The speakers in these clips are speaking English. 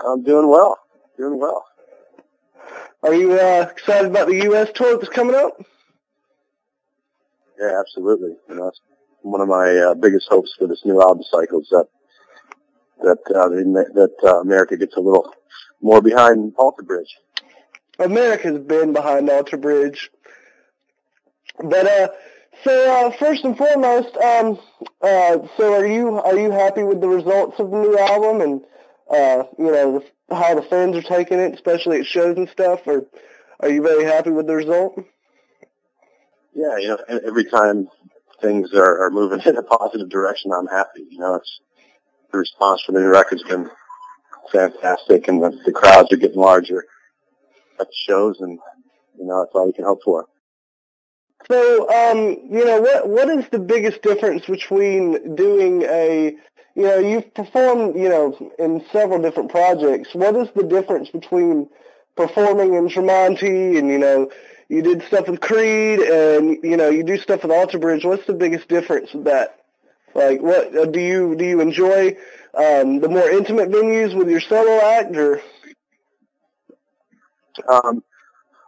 I'm doing well. Doing well. Are you excited about the U.S. tour that's coming up? Yeah, absolutely. You know, that's one of my biggest hopes for this new album cycle is that America gets a little more behind Alter Bridge. America's been behind Alter Bridge, but so first and foremost, so are you happy with the results of the new album and how the fans are taking it, especially at shows and stuff? Or are you very happy with the result? Yeah, you know, every time things are moving in a positive direction, I'm happy. You know, the response for the new record's been fantastic, and the crowds are getting larger at the shows, and you know, that's all we can hope for. So, what is the biggest difference between doing you've performed, in several different projects. What is the difference between performing in Tremonti and, you did stuff with Creed and, you do stuff with Alter Bridge? What's the biggest difference with that? Like, what do you enjoy the more intimate venues with your solo act, or?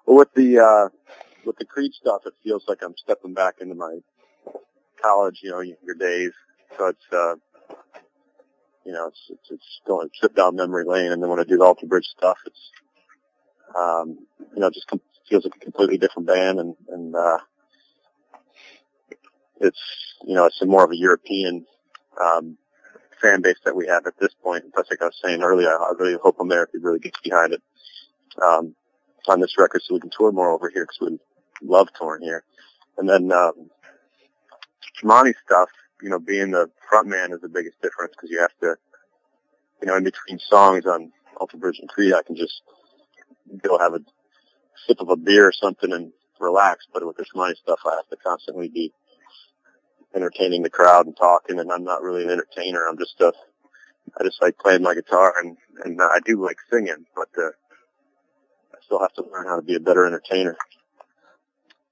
With the Creed stuff, it feels like I'm stepping back into my college, younger days. So it's going a trip down memory lane. And then when I do the Alter Bridge stuff, it's, just feels like a completely different band. And it's more of a European, fan base that we have at this point. Plus, like I was saying earlier, I really hope America really gets behind it, on this record so we can tour more over here because we love touring here. And then, Tremonti stuff, being the front man is the biggest difference because you have to, in between songs on Alter Bridge and Creed, I can just go have a sip of a beer or something and relax. But with the Tremonti stuff, I have to constantly be entertaining the crowd and talking, and I'm not really an entertainer. I just like playing my guitar, and I do like singing, but I still have to learn how to be a better entertainer.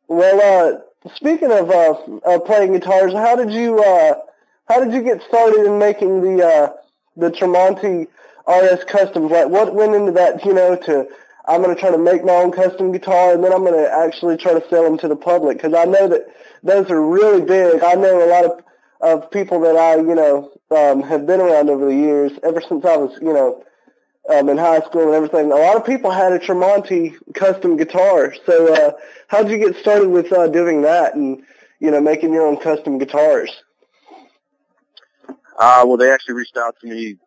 Well, speaking of playing guitars, how did you get started in making the Tremonti RS customs? Like, what went into that? I'm going to try to make my own custom guitar, and then I'm going to actually try to sell them to the public, because I know that those are really big. I know a lot of people that I have been around over the years, ever since I was in high school and everything. A lot of people had a Tremonti custom guitar. So how did you get started with doing that and, making your own custom guitars? Well, they actually reached out to me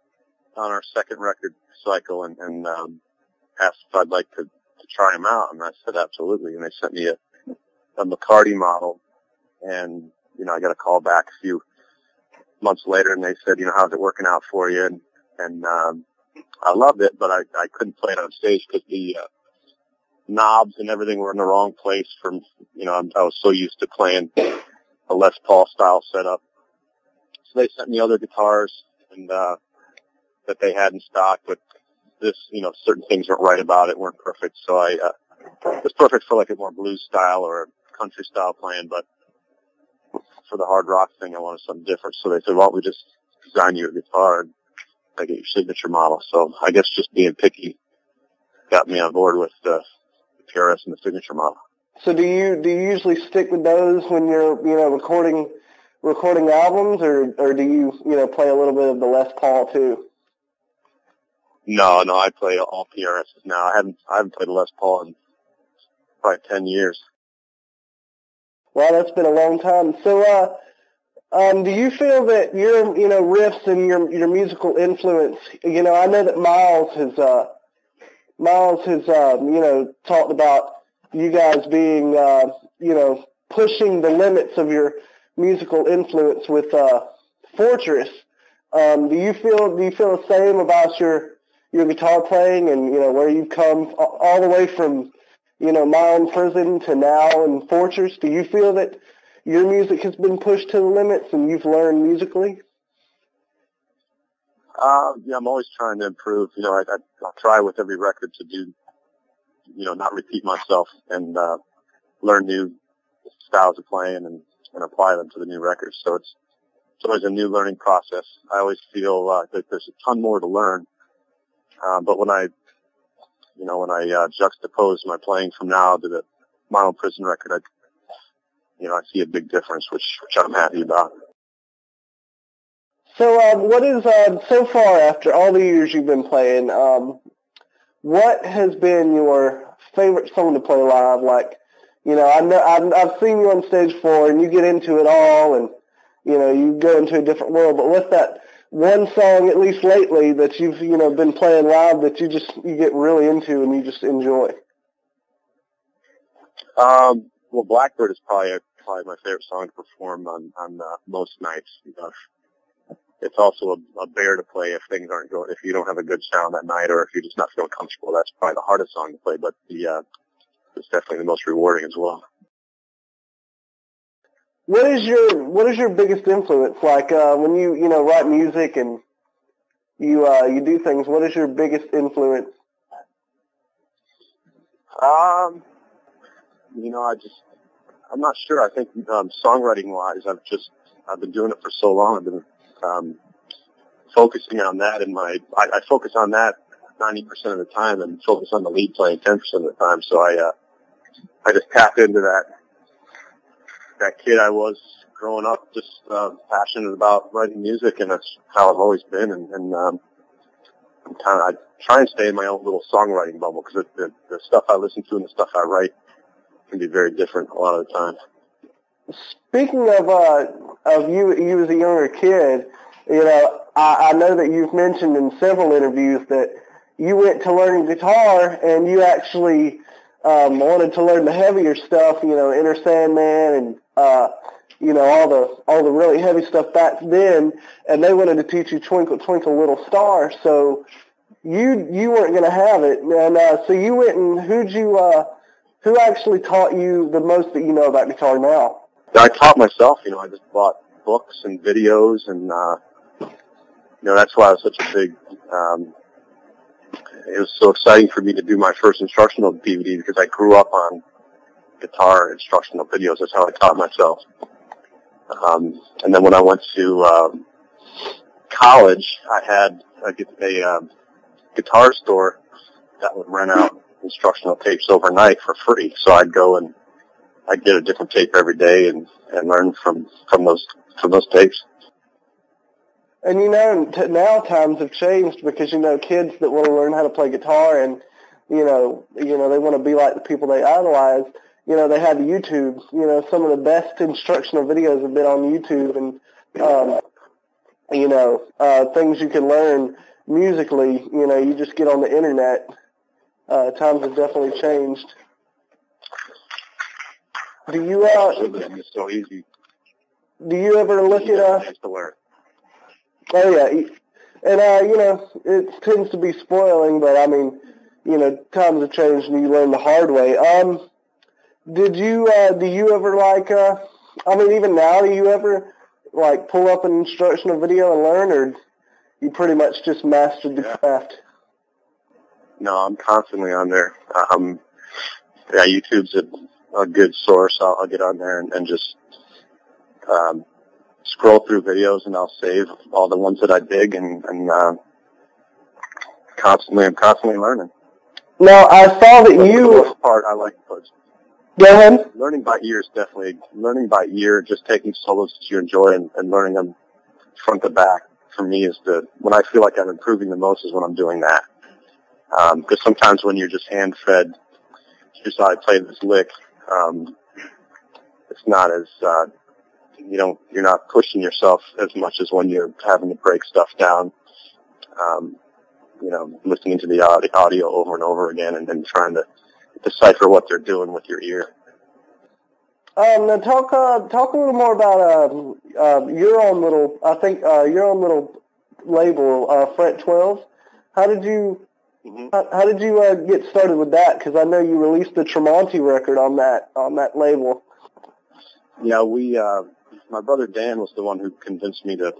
on our second record cycle and asked if I'd like to try them out. And I said, absolutely. And they sent me a McCarty model. And, I got a call back a few months later, and they said, how's it working out for you? And I loved it, but I couldn't play it on stage because the knobs and everything were in the wrong place from, I was so used to playing a Les Paul style setup. So they sent me other guitars and that they had in stock, but this, certain things weren't right about it, weren't perfect. So it was perfect for like a more blues style or country style playing, but for the hard rock thing, I wanted something different. So they said, why don't we just design you a guitar and I get your signature model. So I guess just being picky got me on board with the PRS and the signature model. So do you usually stick with those when you're recording albums, or do you play a little bit of the Les Paul too? No, I play all PRSs now. I haven't played a Les Paul in probably 10 years. Well, that's been a long time. So do you feel that your riffs and your musical influence, I know that Miles has talked about you guys being pushing the limits of your musical influence with Fortress. Do you feel the same about your guitar playing and where you've come all the way from My Own Prison to now in Fortress? Do you feel that your music has been pushed to the limits and you've learned musically? Yeah, I'm always trying to improve. I try with every record to do, not repeat myself and learn new styles of playing and apply them to the new records. So it's always a new learning process. I always feel that there's a ton more to learn But when I juxtapose my playing from now to the Model Prison record, I see a big difference, which I'm happy about. So, what is, so far after all the years you've been playing, what has been your favorite song to play live? Like, I know I've seen you on stage before, and you get into it all, and you go into a different world. But what's that one song, at least lately, that you've been playing live that you get really into and you just enjoy? Well, Blackbird is probably my favorite song to perform on most nights. It's also a bear to play if things aren't going, if you don't have a good sound that night, or if you're just not feeling comfortable. That's probably the hardest song to play, but it's definitely the most rewarding as well. What is your biggest influence? Like when you write music and you do things, what is your biggest influence? I'm not sure. I think songwriting wise, I've been doing it for so long. I've been focusing on that, and I focus on that 90% of the time, and focus on the lead playing 10% of the time. So I just tap into that kid I was growing up, just passionate about writing music, and that's how I've always been. And I try and stay in my own little songwriting bubble, because the stuff I listen to and the stuff I write can be very different a lot of the time. Speaking of you as a younger kid, I know that you've mentioned in several interviews that you went to learn guitar and you actually wanted to learn the heavier stuff, Enter Sandman and all the really heavy stuff back then, and they wanted to teach you Twinkle Twinkle Little Star, so you weren't going to have it, and so you went and who actually taught you the most that you know about guitar now? I taught myself. I just bought books and videos, and that's why it was such a big. It was so exciting for me to do my first instructional DVD, because I grew up on guitar instructional videos. That's how I taught myself. And then when I went to college, I had a guitar store that would rent out instructional tapes overnight for free. So I'd go and I'd get a different tape every day and learn from those tapes. And now times have changed, because kids that want to learn how to play guitar and they want to be like the people they idolize. They have YouTube. Some of the best instructional videos have been on YouTube, and things you can learn musically. You just get on the internet. Times have definitely changed. Do you it's so easy. Do you ever look at to learn? Oh yeah, and it tends to be spoiling, but I mean, times have changed and you learn the hard way. Do you ever even now, do you ever pull up an instructional video and learn, or you pretty much just mastered the craft? No, I'm constantly on there. YouTube's a good source. I'll get on there and just scroll through videos, and I'll save all the ones that I dig, and I'm constantly learning. Now, I saw that For the most part, I like those. Go ahead. Learning by ear is definitely learning by ear. Just taking solos that you enjoy and learning them front to back. For me, is when I feel like I'm improving the most is when I'm doing that. Because sometimes when you're just hand fed, here's how I play this lick. It's not as you're not pushing yourself as much as when you're having to break stuff down. Listening to the audio over and over again, and then trying to decipher what they're doing with your ear. Now talk a little more about your own little label, Fret 12. How did you get started with that? Because I know you released the Tremonti record on that label. Yeah, my brother Dan was the one who convinced me to.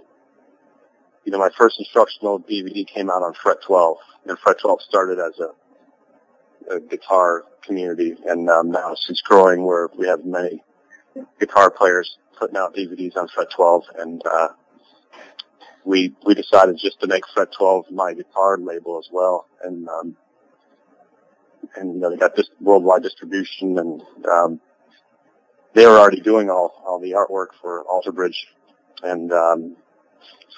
My first instructional DVD came out on Fret 12, and Fret 12 started as a guitar community, and now it's growing where we have many guitar players putting out DVDs on Fret 12, and we decided just to make Fret 12 my guitar label as well, and they got this worldwide distribution, and they were already doing all the artwork for Alter Bridge, and so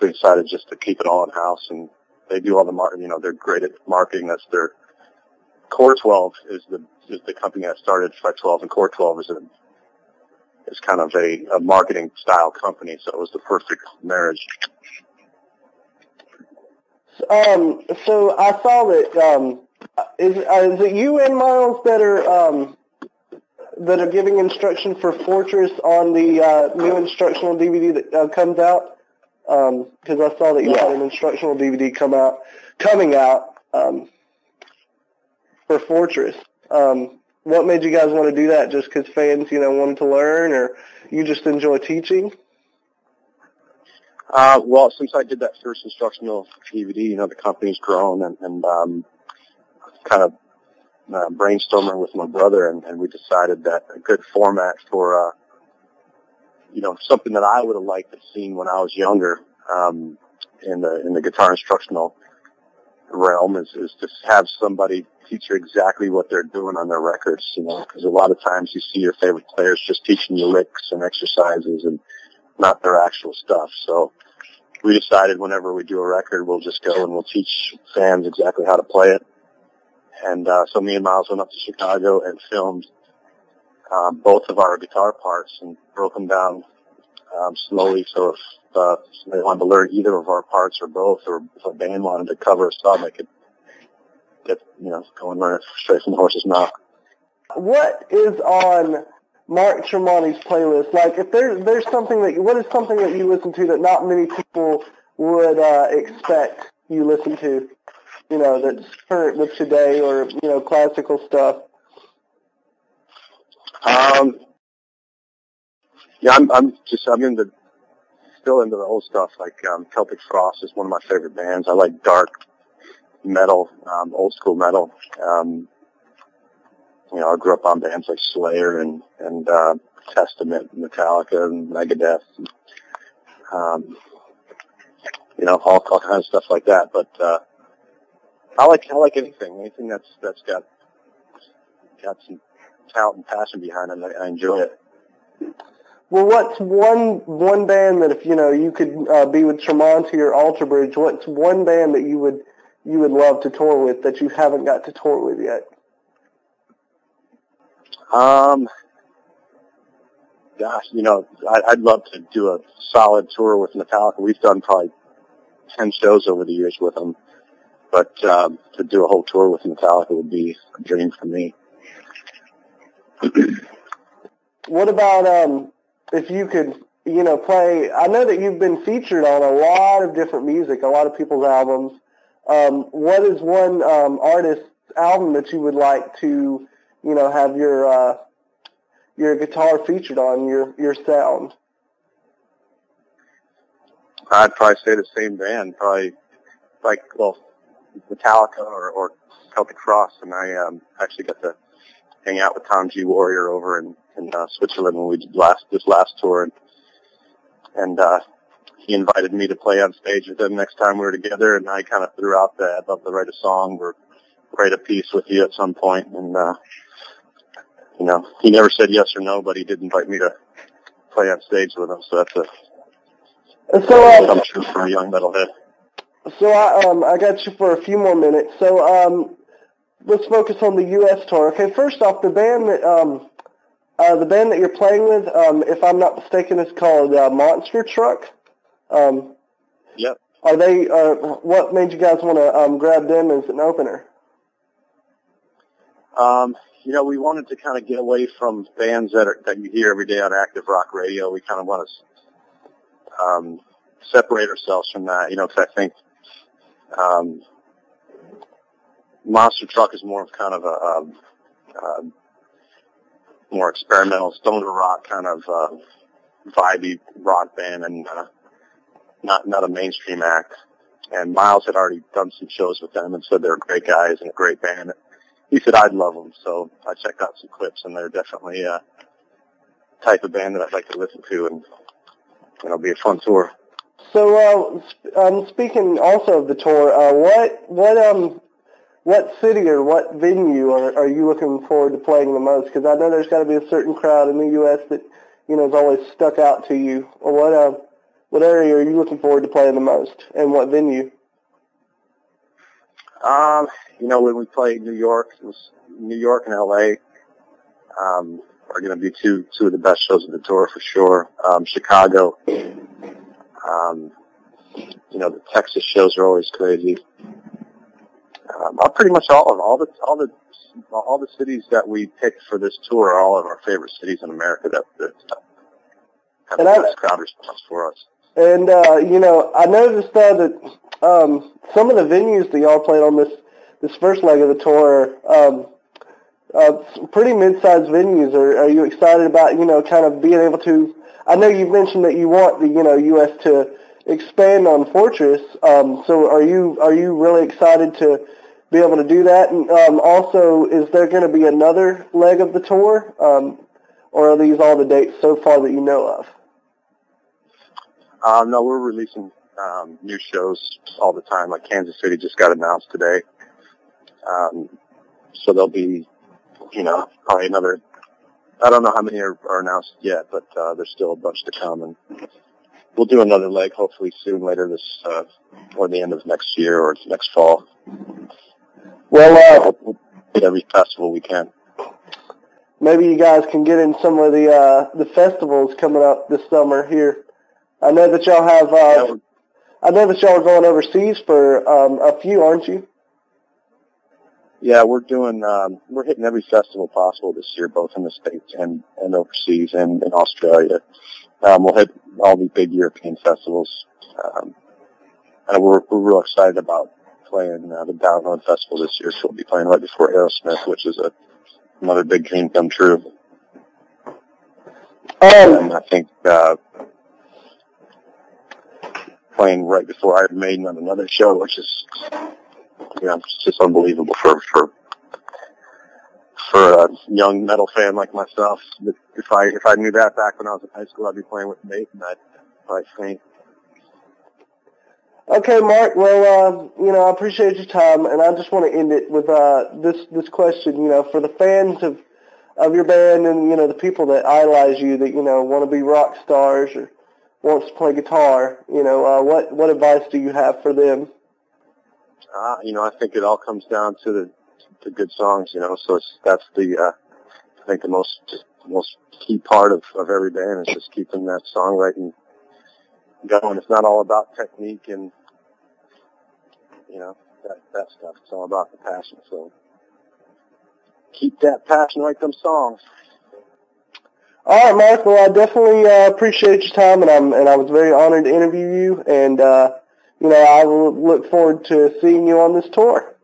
we decided just to keep it all in house, and they do all the they're great at marketing. That's their Core 12 is the company that started Fret 12, and Core 12 is kind of a marketing style company, so it was the perfect marriage. So I saw that is it you and Miles that are giving instruction for Fortress on the new instructional DVD that comes out? Because I saw that you had an instructional DVD coming out for Fortress. What made you guys want to do that? Just because fans, wanted to learn, or you just enjoy teaching? Well, since I did that first instructional DVD, the company's grown, and kind of brainstorming with my brother, and we decided that a good format for something that I would have liked to see when I was younger in the guitar instructional realm is to have somebody teach you exactly what they're doing on their records, because a lot of times you see your favorite players just teaching you licks and exercises and not their actual stuff. So we decided whenever we do a record, we'll just go and we'll teach fans exactly how to play it. And so me and Miles went up to Chicago and filmed both of our guitar parts and broke them down slowly. So if somebody wanted to learn either of our parts or both, or if a band wanted to cover a song, they could get, go and learn it straight from the horse's mouth. What is on Mark Tremonti's playlist? Like, if there's something what is something that you listen to that not many people would expect you listen to? That's current with today, or classical stuff. Yeah, I'm still into the old stuff. Like Celtic Frost is one of my favorite bands. I like dark metal, old school metal. I grew up on bands like Slayer and Testament, Metallica, and Megadeth. All kinds of stuff like that. But I like anything that's got some talent and passion behind it. I enjoy it. Well, what's one band that if you could be with Tremonti or Alter Bridge, what's one band that you would love to tour with that you haven't got to tour with yet? Gosh, I'd love to do a solid tour with Metallica. We've done probably 10 shows over the years with them, but to do a whole tour with Metallica would be a dream for me. What about if you could, play? I know that you've been featured on a lot of different music, a lot of people's albums. What is one artist's album that you would like to, have your guitar featured on, your sound? I'd probably say the same band, probably Metallica or Celtic Frost, and I actually got to hang out with Tom G. Warrior over in Switzerland when we did this last tour, and he invited me to play on stage with him next time we were together, and I kind of threw out that I'd love to write a song or write a piece with you at some point, and he never said yes or no, but he did invite me to play on stage with him, so that's I'm true for a young metalhead. So I got you for a few more minutes. So let's focus on the U.S. tour. Okay, first off, the band that you're playing with, if I'm not mistaken, is called Monster Truck. Yep. Are they? What made you guys want to grab them as an opener? We wanted to kind of get away from bands that you hear every day on active rock radio. We kind of want to separate ourselves from that, because I think Monster Truck is more of kind of a more experimental stoner rock kind of vibey rock band, and not a mainstream act. And Miles had already done some shows with them and said they're great guys and a great band. He said I'd love them, so I checked out some clips, and they're definitely a type of band that I'd like to listen to, and it'll be a fun tour. Speaking also of the tour, what city or what venue are you looking forward to playing the most? Because I know there's got to be a certain crowd in the U.S. that is always stuck out to you. What area are you looking forward to playing the most, and what venue? When we played New York and L.A. Are going to be two of the best shows of the tour for sure. Chicago. The Texas shows are always crazy. Pretty much all the cities that we picked for this tour are all of our favorite cities in America that have the best crowd response for us. And I noticed that some of the venues that y'all played on this first leg of the tour are pretty mid-sized venues. Are you excited about kind of being able to? I know you've mentioned that you want the U.S. to expand on Fortress. So are you really excited to be able to do that? And also, is there going to be another leg of the tour, or are these all the dates so far that you know of? No, we're releasing new shows all the time. Like Kansas City just got announced today. So there'll be, probably another. I don't know how many are announced yet, but there's still a bunch to come, and we'll do another leg hopefully soon, later this or the end of next year or next fall. Well, we'll hit every festival we can. Maybe you guys can get in some of the festivals coming up this summer here. I know that y'all have. I know that y'all are going overseas for a few, aren't you? Yeah, we're hitting every festival possible this year, both in the States and overseas and in Australia. We'll hit all the big European festivals. And we're real excited about playing the Download Festival this year, so we'll be playing right before Aerosmith, which is another big dream come true. And I think playing right before Iron Maiden on another show, which is it's just unbelievable for a young metal fan like myself. If I knew that back when I was in high school, I'd be playing with Maiden. I'd probably faint. Okay, Mark. Well, I appreciate your time, and I just want to end it with this question. For the fans of your band and the people that idolize you, that want to be rock stars or wants to play guitar, what advice do you have for them? I think it all comes down to the good songs. So that's I think the most key part of every band is just keeping that songwriting going. It's not all about technique and that stuff. It's all about the passion. So keep that passion, write them songs. All right, Mark. Well, I definitely appreciate your time, and I was very honored to interview you. And I will look forward to seeing you on this tour.